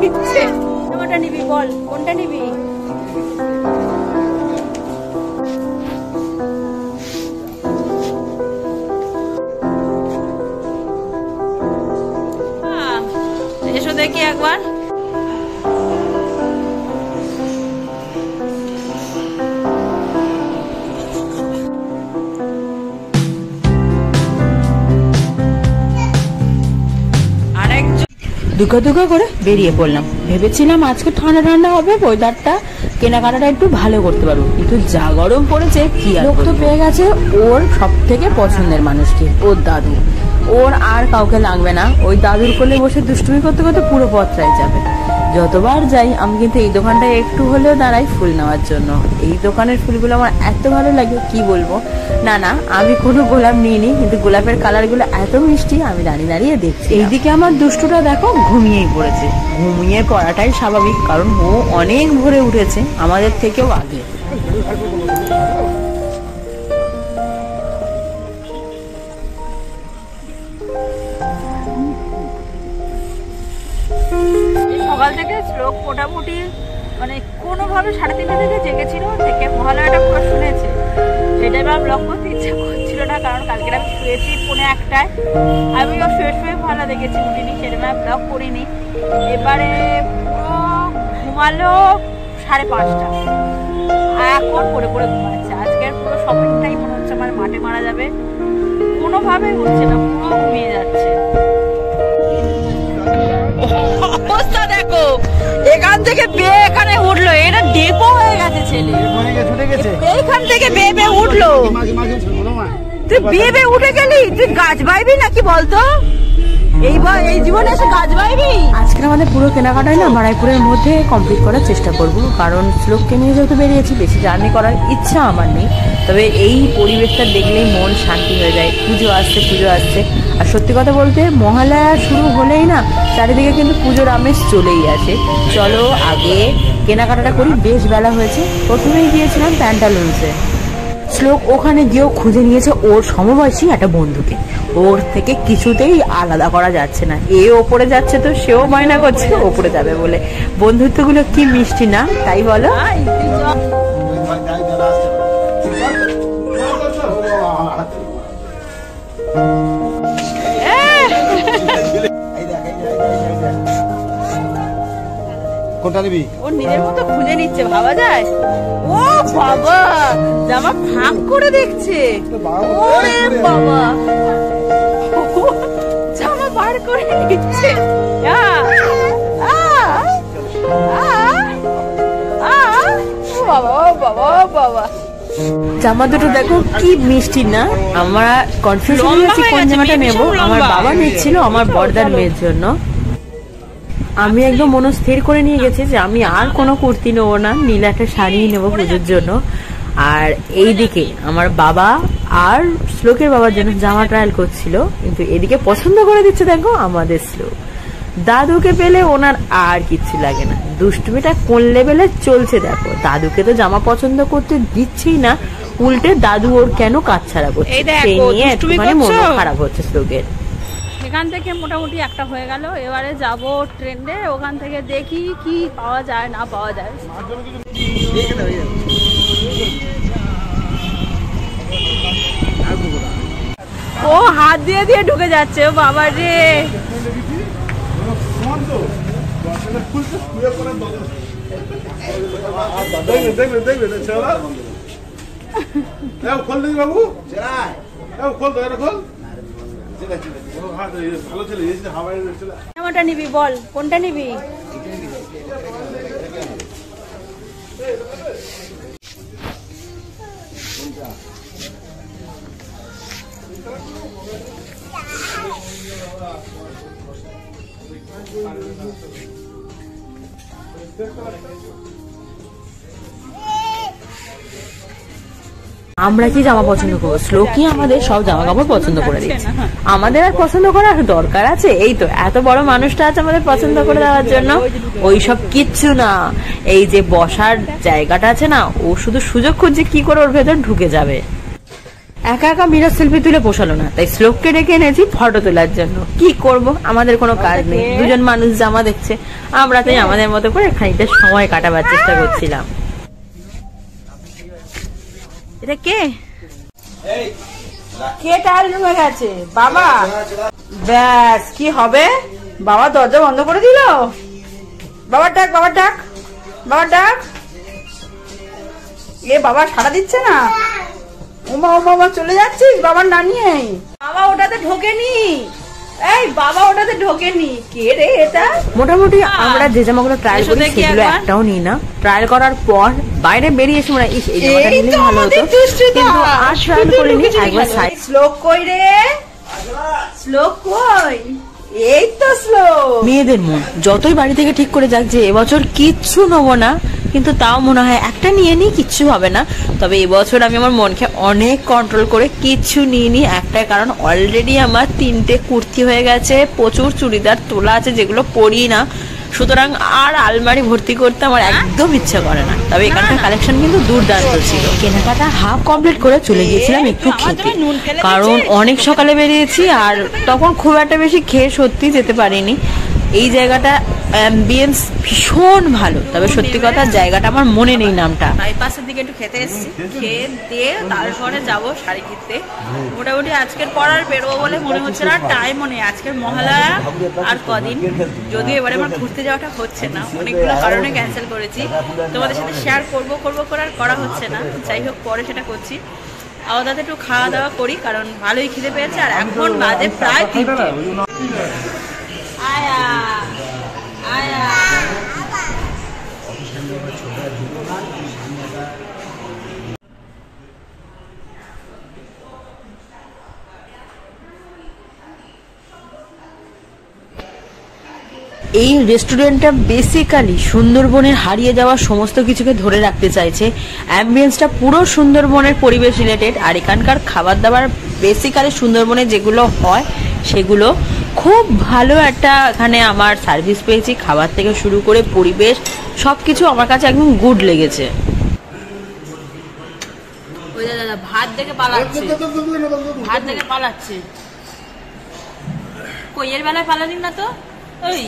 দিচ্ছে। কোনটা নিবি বল, কোনটা নিবি? এসো দেখি একবার। দুগা দুগা করে বেরিয়ে পড়লাম। ভেবেছিলাম আজকে ঠান্ডা ঠান্ডা হবে, ওয়েদারটা কেনাকাটাটা একটু ভালো করতে পারবো, কিন্তু যা গরম পড়েছে কি আর। লোক তো পেয়ে গেছে ওর সব থেকে পছন্দের মানুষকে, ওর দাদু। ওর আর কাউকে লাগবে না, ওই দাদুর কোলে বসে দুষ্টুমি করতে করতে পুরো পথটাই যাবে। যতবার যাই আমি কিন্তু এই দোকানটায় একটু হলেও দাঁড়াই ফুল নেওয়ার জন্য। এই দোকানের ফুলগুলো আমার এত ভালো লাগে কি বলবো। না না, আমি কোনো গোলাপ নিইনি, কিন্তু গোলাপের কালারগুলো এত মিষ্টি আমি দাঁড়িয়ে দাঁড়িয়ে দেখছি। এইদিকে আমার দুষ্টুটা দেখো ঘুমিয়েই পড়েছে। ঘুমিয়ে পড়াটাই স্বাভাবিক, কারণ ও অনেক ভোরে উঠেছে আমাদের থেকেও আগে। সকাল থেকে শ্লোক মোটামুটি মানে কোনোভাবে 3:30 থেকে জেগেছিল, থেকে মহালয়াটা পুরো শুনেছে। সেটা এবার ব্লগ করতে ইচ্ছা করছিল না, কারণ কালকে আমি শুয়েছি 1:45। আমিও শুয়ে শুয়ে মহালয়া দেখেছি, উঠিনি, সেরকম ব্লগ করিনি। এবারে পুরো ঘুমালো 5:30, এখন পড়ে পড়ে ঘুমাচ্ছে। আজকের পুরো শপিংটাই মনে হচ্ছে আমার মাঠে মারা যাবে, কোনোভাবে হচ্ছে না, পুরো ঘুমিয়ে যাচ্ছে। অবস্থা দেখো, এখান থেকে বেয়ে এখানে উঠলো, এটা ডেপো হয়ে গেছে ছেলে। এইখান থেকে বেয়ে বেয়ে উঠলো। তুই বেয়ে বেয়ে উঠে গেলি, তুই গাছ বাইবি নাকি বলতো? এই জীবনে এসে গাছ বাইবি? আজকে আমাদের পুরো কেনাকাটাই না বারাইপুরের মধ্যে কমপ্লিট করার চেষ্টা করব, কারণ শ্লোককে নিয়ে যেহেতু বেরিয়েছি, বেশি জার্নি করার ইচ্ছা আমার নেই। তবে এই পরিবেশটা দেখলেই মন শান্তি হয়ে যায়। পুজো আসছে, আর সত্যি কথা বলতে মহালয়া শুরু হলেই না চারিদিকে কিন্তু পুজোর আমেজ চলেই আসে। চলো আগে কেনাকাটাটা করি, বেশ বেলা হয়েছে। প্রথমেই গিয়েছিলাম প্যান্টালুন্সে। শ্লোক ওখানে গিয়েও খুঁজে নিয়েছে ওর সমবয়সী একটা বন্ধুকে। ওর থেকে কিছুতেই আলাদা করা যাচ্ছে না। এ ওপরে যাচ্ছে তো সেও বায়না করছে ওপরে যাবে বলে। বন্ধুত্বগুলো কি মিষ্টি না, তাই বলো? কোনটা নিবি? ও নিজের মতো খুঁজে নিচ্ছে, ভাবা যায়? ও বাবা, জামা ফাঁক করে দেখছে। ওরে বাবা, জামা বার করে নিচ্ছে। জামা দুটো দেখো কি মিষ্টি না। আমরা কনফিউশন হয়েছি কোন জামাটা নেবো। আমার বাবা নিচ্ছিল আমার বড়দার মেয়ের জন্য। আমি একদম মনস্থির করে নিয়ে গেছি যে আমি আর কোনো কুর্তি নেবো না, নীল একটা শাড়ি নেবো পুজোর জন্য। আর এইদিকে আমার বাবা আর শ্লোকের বাবার জন্য জামা ট্রায়াল করছিল, কিন্তু এদিকে পছন্দ করে দিচ্ছে দেখো আমাদের শ্লোক। দাদুকে পেলে ওনার আর কিচ্ছু লাগে না, দুষ্টুমিটা কোন লেভেলে চলছে দেখো। দাদুকে তো জামা পছন্দ করতে দিচ্ছেই না, উল্টে দাদু ওর কেন কাজ ছাড়া করছে সেই নিয়ে একটুখানি মন খারাপ হচ্ছে শ্লোকের। এখান থেকে মোটামুটি একটা হয়ে গেল, এবারে যাব ট্রেনে। ওখান থেকে দেখি কি পাওয়া যায় না পাওয়া যায়। ও হাত দিয়ে দিয়ে ঢুকে যাচ্ছে, ও বাবা রে। জামাটা নিবি বল, কোনটা নিবি? আমরা কি জামা পছন্দ করবো? শ্লোকই আমাদের সব জামা কাপড় পছন্দ করে দিচ্ছে। আমাদের আর পছন্দ করার দরকার আছে? এই তো এত বড় মানুষটা আছে আমাদের পছন্দ করে দেওয়ার জন্য। ওইসব কিচ্ছু না, এই যে বসার জায়গাটা আছে না, ও শুধু সুযোগ খুঁজছে কি করে ওর ভেতর ঢুকে যাবে। একা একা মিরর সেলফি তুলে পোষালো না, তাই শ্লোককে ডেকে এনেছি ফটো তোলার জন্য। কি করব, আমাদের কোনো কাজ নেই, দুজন মানুষ জামা দেখছে, আমরা তাই আমাদের মতো করে খানিকটা সময় কাটাবার চেষ্টা করছিলাম। এটা কে কে টাল রুমে গেছে? বাবা। ব্যাস, কি হবে? বাবা দরজা বন্ধ করে দিল। বাবার ডাক, বাবার ডাক, বাবার ডাক। এ বাবা সাড়া দিচ্ছে না। ওমা ও বাবা, চলে যাচ্ছিস বাবার না নিয়ে? বাবা ওটাতে ঢোকেনি। এই বাবা ওটাতে ঢোকেনি। কে রে এটা? মোটামুটি আমরা যে জামাগুলো ট্রায়াল করি সেগুলো একটাও নিই না। ট্রায়াল করার পর বাইরে বেরিয়ে এসে আমরা এই জামাটা নিলে ভালো হতো, কিন্তু আর ট্রায়াল করিনি। একবার সাইড। শ্লোক কই রে? শ্লোক কই? এই তো শ্লোক। মেয়েদের মন যতই বাড়ি থেকে ঠিক করে যাক যে এবছর কিচ্ছু নেবো না, কিন্তু তাও মনে হয় একটা নিয়ে নিই, কিচ্ছু হবে না। তবে এবছর আমি আমার মনকে অনেক কন্ট্রোল করে কিচ্ছু নিয়ে নিই, একটাই কারণ অলরেডি আমার 3টে কুর্তি হয়ে গেছে, প্রচুর চুড়িদার তোলা আছে যেগুলো পরি না, সুতরাং আর আলমারি ভর্তি করতে আমার একদম ইচ্ছা করে না। তবে এখানকার কালেকশন কিন্তু দুর্দান্ত ছিল। কেনাকাটা হাফ কমপ্লিট করে চলে গিয়েছিলাম একটু খেতে, কারণ অনেক সকালে বেরিয়েছি আর তখন খুব একটা বেশি খেয়ে সত্যি যেতে পারিনি। এই জায়গাটা অ্যাম্বিয়েন্স ভীষণ ভালো, তবে সত্যি কথা জায়গাটা আমার মনে নেই নামটা। বাইপাসের দিকে একটু খেতে এসেছি, খেয়ে দিয়ে তারপরে যাব শাড়ি কিনতে। মোটামুটি আজকের পর আর বেরোবো বলে মনে হচ্ছে না, টাইমও নেই। আজকের মহালয়া আর কদিন, যদিও এবারে আমার ঘুরতে যাওয়াটা হচ্ছে না, অনেকগুলো কারণে ক্যান্সেল করেছি। তোমাদের সাথে শেয়ার করবো করে আর করা হচ্ছে না, যাই হোক পরে সেটা করছি। আলাদাতে একটু খাওয়া দাওয়া করি, কারণ ভালোই খিদে পেয়েছে। আর এখন বাজে প্রায় 3টে। আয়া আয়া এই রেস্টুরেন্টটা বেসিক্যালি সুন্দরবনের হারিয়ে যাওয়া সমস্ত কিছুকে ধরে রাখতে চাইছে। অ্যাম্বিয়েন্সটা পুরো সুন্দরবনের পরিবেশ রিলেটেড, আর এখানকার খাবার দাবার বেসিক্যালি সুন্দরবনে যেগুলো হয় সেগুলো খুব ভালো। একটা এখানে আমার সার্ভিস পেয়েছি, খাবার থেকে শুরু করে পরিবেশ সবকিছু আমার কাছে একদম গুড লেগেছে। ওই দাদা ভাত দেখে পালাচ্ছে, ভাত দেখে পালাচ্ছে। কইয়ের বেলায় পালালি না তো? ওই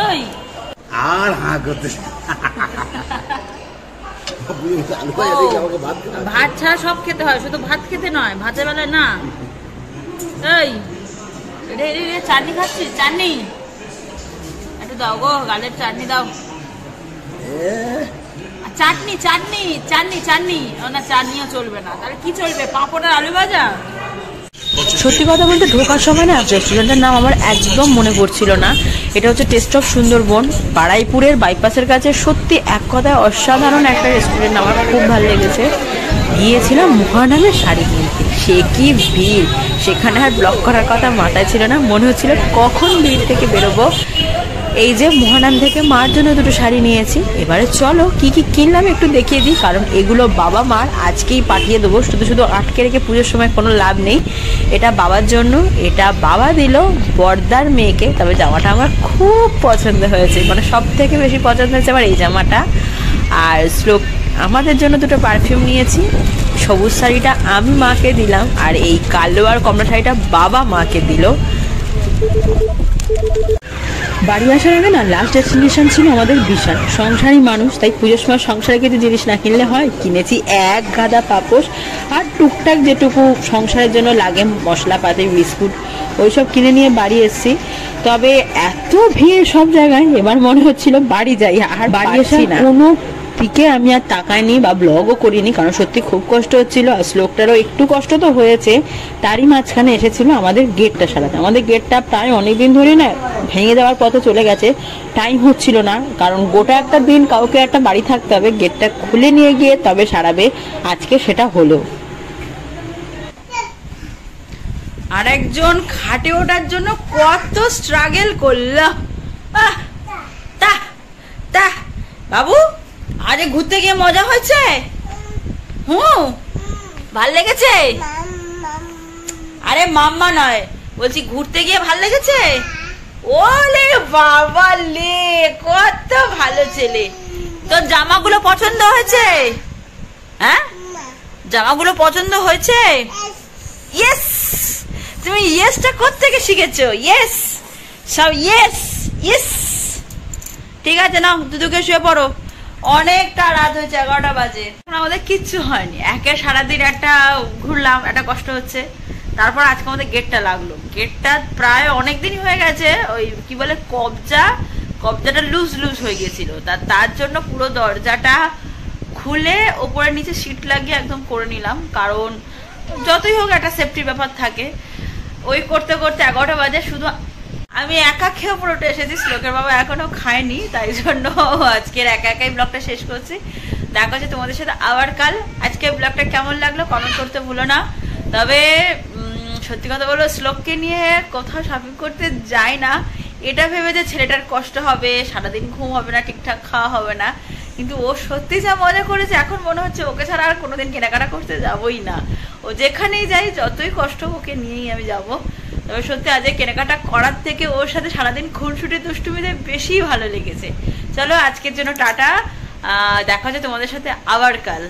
ওই আর হা করতে ভাত ছাড়া সব খেতে হয়, শুধু ভাত খেতে নয়, ভাতের বেলায় না। এই চাটনি খাচ্ছি, চাটনি একটু দাও গো, গালের চাটনি দাও। চাটনি চাটনি চাটনি চাটনি না, চাটনিও চলবে না, তাহলে কি চলবে? পাঁপড় আর আলু ভাজা। সত্যি কথা বলতে ঢোকার সময় না রেস্টুরেন্টের নাম আমার একদম মনে পড়ছিল না। এটা হচ্ছে টেস্ট অফ সুন্দরবন, বাড়াইপুরের বাইপাসের কাছে। সত্যি এক কথায় অসাধারণ একটা রেস্টুরেন্ট, আমার খুব ভালো লেগেছে। গিয়েছিলাম মহানামের শাড়ি কিনতে, সে কি ভিড়! সেখানে আর ব্লক করার কথা মাথায় ছিল না, মনে হচ্ছিল কখন ভিড় থেকে বেরোবো। এই যে মহানাম থেকে মার জন্য দুটো শাড়ি নিয়েছি। এবারে চলো কি কি কিনলাম একটু দেখিয়ে দিই, কারণ এগুলো বাবা মার আজকেই পাঠিয়ে দেবো। শুধু শুধু আটকে রেখে পুজোর সময় কোনো লাভ নেই। এটা বাবার জন্য, এটা বাবা দিল বর্দার মেয়েকে। তবে জামাটা আমার খুব পছন্দ হয়েছে, মানে সব থেকে বেশি পছন্দ হয়েছে আমার এই জামাটা। আর শ্লোক আমাদের জন্য দুটো পারফিউম নিয়েছি। সবুজ শাড়িটা আমি মাকে দিলাম, আর এই কালো আর কমলা শাড়িটা বাবা মাকে দিল। বাড়ি আসার আগে না লাস্ট ডেস্টিনেশন ছিল আমাদের বিশাল। সংসারী মানুষ, তাই পুজোর সময় সংসারে কিছু জিনিস না কিনলে হয়। কিনেছি এক গাদা পাপোশ আর টুকটাক যেটুকু সংসারের জন্য লাগে, মশলাপাতি, বিস্কুট, ওইসব কিনে নিয়ে বাড়ি এসেছি। তবে এত ভিড় সব জায়গায়, এবার মনে হচ্ছিল বাড়ি যাই। আর বাড়ি এসে কোনো দিকে আমি আর তাকাইনি বা ব্লগও করিনি, কারণ সত্যি খুব কষ্ট হচ্ছিল। আর শ্লোকটারও একটু কষ্ট তো হয়েছে। তারই মাঝখানে এসেছিল আমাদের গেটটা সারাতে। আমাদের গেটটা প্রায় অনেকদিন ধরে না ভেঙে দেওয়ার পথে চলে গেছে, টাইম হচ্ছিল না, কারণ গোটা একটা দিন কাউকে একটা বাড়ি থাকতে হবে, গেটটা খুলে নিয়ে গিয়ে তবে সারাবে। আজকে সেটা হলো। আরেকজন খাটে ওঠার জন্য কত স্ট্রাগল করলো। বাবু আজ ঘুরতে গিয়ে মজা হয়েছে? ভাল লেগেছে? আরে মাম্মা নয়, বলছি ঘুরতে গিয়ে ভাল লেগেছে? ওলে বাবা লে, কত ভালো ছেলে। তোর জামাগুলো পছন্দ হয়েছে? হ্যাঁ, জামাগুলো পছন্দ হয়েছে? ইয়েস, তুমি ইয়েসটা কোত্থেকে শিখেছো? ইয়েস, সব ইয়েস ইয়েস। ঠিক আছে, নাও দুদুকে শুয়ে পড়ো, অনেকটা রাত হয়েছে, 11টা বাজে। এখন আমাদের কিচ্ছু হয়নি, একে সারাদিন একটা ঘুরলাম, একটা কষ্ট হচ্ছে, তারপর আজকে আমাদের গেটটা লাগলো। গেটটা প্রায় অনেকদিনই হয়ে গেছে, ওই কি বলে কবজাটা লুজ হয়ে গেছিল, তার জন্য পুরো দরজাটা খুলে ওপরে নিচে সিট লাগিয়ে একদম করে নিলাম, কারণ যতই হোক একটা সেফটির ব্যাপার থাকে। ওই করতে করতে 11টা বাজে, শুধু আমি একা খেয়ে উপরে উঠে এসেছি, শ্লোকের বাবা এখনো খায়নি, তাই জন্য আজকের একাই ব্লগটা শেষ করছি। দেখা হচ্ছে তোমাদের সাথে আবার কাল। আজকে ব্লগটা কেমন লাগলো কমেন্ট করতে ভুলো না। তবে সত্যি কথা বলো, শ্লোককে নিয়ে কোথাও শপিং করতে যাই না, এটা ভেবে যে ছেলেটার কষ্ট হবে, সারাদিন ঘুম হবে না, ঠিকঠাক খাওয়া হবে না, কিন্তু ও সত্যি যা মজা করেছে, এখন মনে হচ্ছে ওকে ছাড়া আর কোনোদিন কেনাকাটা করতে যাবোই না। ও যেখানেই যাই, যতই কষ্ট ওকে নিয়েই আমি যাব। তবে সত্যি আজকে কেনাকাটা করার থেকে ওর সাথে সারাদিন খুনসুটি দুষ্টুমিতে বেশি ভালো লেগেছে। চলো আজকের জন্য টাটা, দেখা হচ্ছে তোমাদের সাথে আবার কাল।